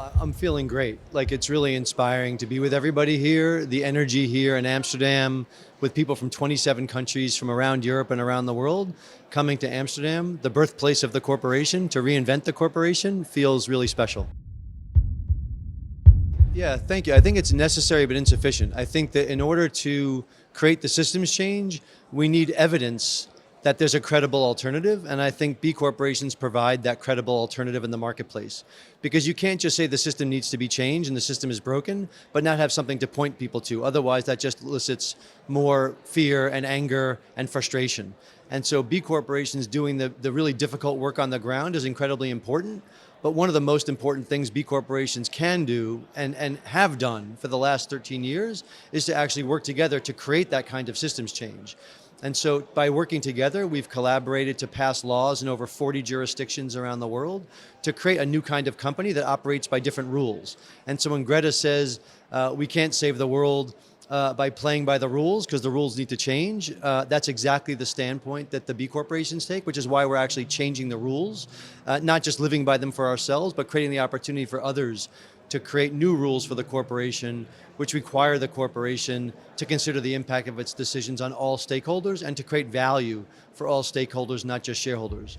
I'm feeling great. Like it's really inspiring to be with everybody here. The energy here in Amsterdam with people from 27 countries from around Europe and around the world coming to Amsterdam, the birthplace of the corporation, to reinvent the corporation feels really special. Yeah, thank you. I think it's necessary but insufficient. I think that in order to create the systems change, we need evidence that there's a credible alternative, and I think B corporations provide that credible alternative in the marketplace. Because you can't just say the system needs to be changed and the system is broken, but not have something to point people to. Otherwise, that just elicits more fear and anger and frustration. And so B corporations doing the really difficult work on the ground is incredibly important. But one of the most important things B corporations can do and have done for the last 13 years is to actually work together to create that kind of systems change. And so by working together, we've collaborated to pass laws in over 40 jurisdictions around the world to create a new kind of company that operates by different rules. And so when Greta says we can't save the world by playing by the rules because the rules need to change, that's exactly the standpoint that the B corporations take, which is why we're actually changing the rules, not just living by them for ourselves, but creating the opportunity for others to create new rules for the corporation, which require the corporation to consider the impact of its decisions on all stakeholders and to create value for all stakeholders, not just shareholders.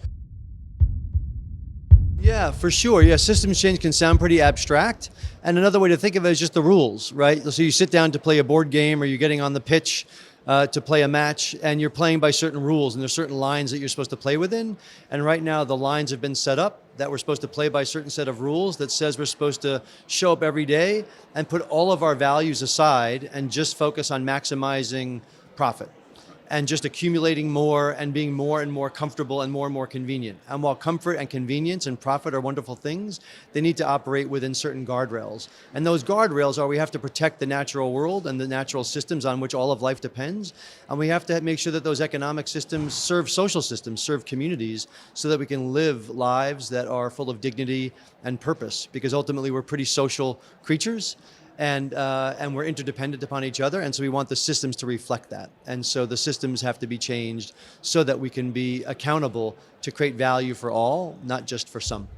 Yeah, for sure. Yeah, systems change can sound pretty abstract. And another way to think of it is just the rules, right? So you sit down to play a board game or you're getting on the pitch to play a match and you're playing by certain rules and there's certain lines that you're supposed to play within. And right now the lines have been set up that we're supposed to play by a certain set of rules that says we're supposed to show up every day and put all of our values aside and just focus on maximizing profit and just accumulating more and being more and more comfortable and more convenient. And while comfort and convenience and profit are wonderful things, they need to operate within certain guardrails. And those guardrails are we have to protect the natural world and the natural systems on which all of life depends. And we have to make sure that those economic systems serve social systems, serve communities, so that we can live lives that are full of dignity and purpose. Because ultimately we're pretty social creatures. And we're interdependent upon each other, and so we want the systems to reflect that. And so the systems have to be changed so that we can be accountable to create value for all, not just for some.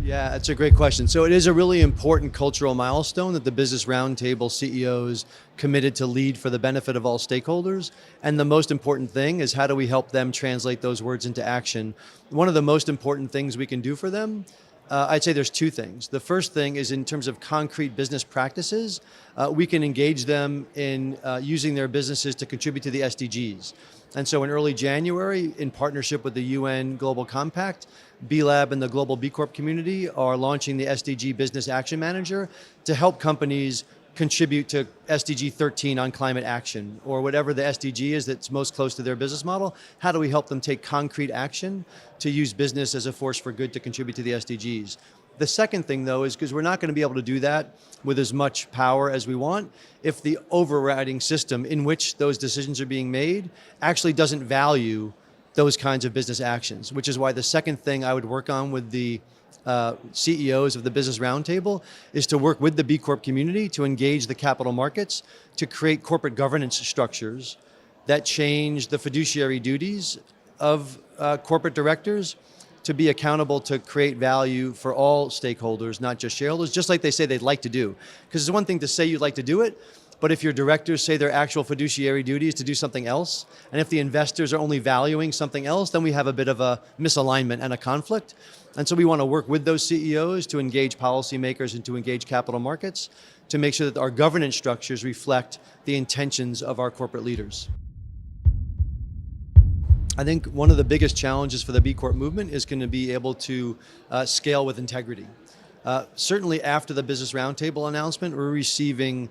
Yeah, that's a great question. So it is a really important cultural milestone that the Business Roundtable CEOs committed to lead for the benefit of all stakeholders. And the most important thing is how do we help them translate those words into action? One of the most important things we can do for them, I'd say there's two things. The first thing is in terms of concrete business practices, we can engage them in using their businesses to contribute to the SDGs. And so in early January, in partnership with the UN Global Compact, B Lab and the global B Corp community are launching the SDG Business Action Manager to help companies contribute to SDG 13 on climate action, or whatever the SDG is that's most close to their business model. How do we help them take concrete action to use business as a force for good to contribute to the SDGs? The second thing though is because we're not going to be able to do that with as much power as we want if the overriding system in which those decisions are being made actually doesn't value those kinds of business actions, which is why the second thing I would work on with the CEOs of the Business Roundtable is to work with the B Corp community to engage the capital markets to create corporate governance structures that change the fiduciary duties of corporate directors to be accountable to create value for all stakeholders, not just shareholders, just like they say they'd like to do. Because it's one thing to say you'd like to do it, but if your directors say their actual fiduciary duty is to do something else, and if the investors are only valuing something else, then we have a bit of a misalignment and a conflict. And so we want to work with those CEOs to engage policymakers and to engage capital markets to make sure that our governance structures reflect the intentions of our corporate leaders. I think one of the biggest challenges for the B Corp movement is going to be able to scale with integrity. Certainly after the Business Roundtable announcement, we're receiving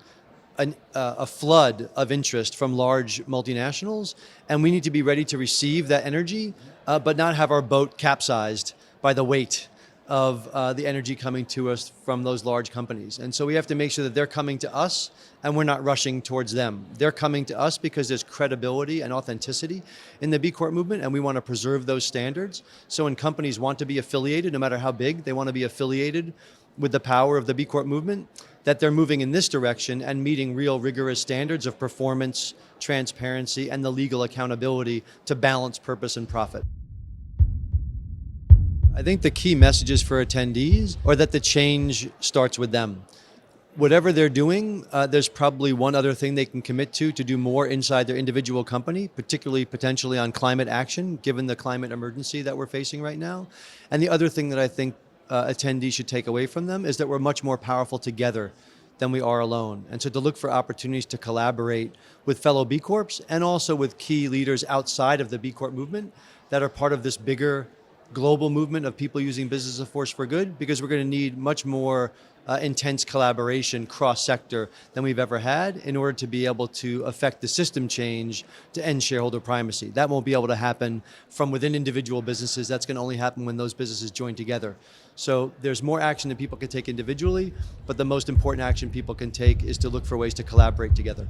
a flood of interest from large multinationals, and we need to be ready to receive that energy, but not have our boat capsized by the weight of the energy coming to us from those large companies. And so we have to make sure that they're coming to us and we're not rushing towards them. They're coming to us because there's credibility and authenticity in the B Corp movement, and we want to preserve those standards. So when companies want to be affiliated, no matter how big, they want to be affiliated with the power of the B Corp movement, that they're moving in this direction and meeting real rigorous standards of performance, transparency, and the legal accountability to balance purpose and profit. I think the key messages for attendees are that the change starts with them. Whatever they're doing, there's probably one other thing they can commit to do more inside their individual company, particularly potentially on climate action, given the climate emergency that we're facing right now. And the other thing that I think attendees should take away from them is that we're much more powerful together than we are alone. And so to look for opportunities to collaborate with fellow B Corps and also with key leaders outside of the B Corp movement that are part of this bigger global movement of people using business as a force for good, because we're going to need much more intense collaboration cross-sector than we've ever had in order to be able to affect the system change to end shareholder primacy. That won't be able to happen from within individual businesses. That's going to only happen when those businesses join together. So there's more action that people can take individually, but the most important action people can take is to look for ways to collaborate together.